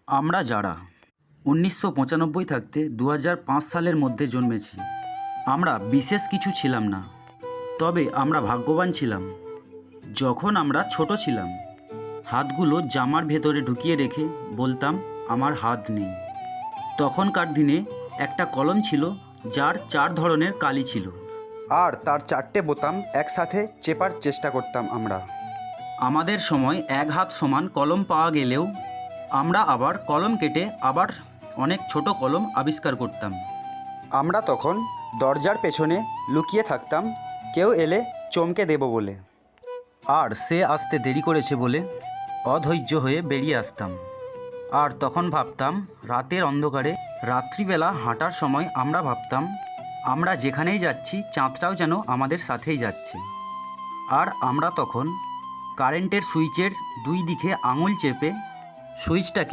আমরা যারা ১৯৯৫ থাকতে ২০০৫ সালের মধ্যে জন্মেছি, আমরা বিশেষ কিছু ছিলাম না। তবে আমরা ভাগ্যবান ছিলাম। যখন আমরা ছোট ছিলাম, হাতগুলো জামার ভেতরে ঢুকিয়ে রেখে বলতাম আমার হাত নেই। তখনকার দিনে একটা কলম ছিল যার ৪ ধরনের কালি ছিল। আর তার ৪টে বোতাম একসাথে চেপার চেষ্টা করতাম আমরা। আমাদের সময় ১ হাত সমান কলম পাওয়া গেলেও আমরা আবার কলম কেটে আবার অনেক ছোট কলম আবিষ্কার করতাম। আমরা তখন দরজার পেছনে লুকিয়ে থাকতাম, কেউ এলে চমকে দেব বলে। আর সে আসতে দেরি করেছে বলে অধৈর্য হয়ে বেরিয়ে আসতাম। আর তখন ভাবতাম রাতের অন্ধকারে, রাত্রিবেলা হাঁটার সময় আমরা ভাবতাম আমরা যেখানেই যাচ্ছি চাঁদটাও যেন আমাদের সাথেই যাচ্ছে। আর আমরা তখন কারেন্টের সুইচের ২ দিকে আঙুল চেপে সুইচটাকে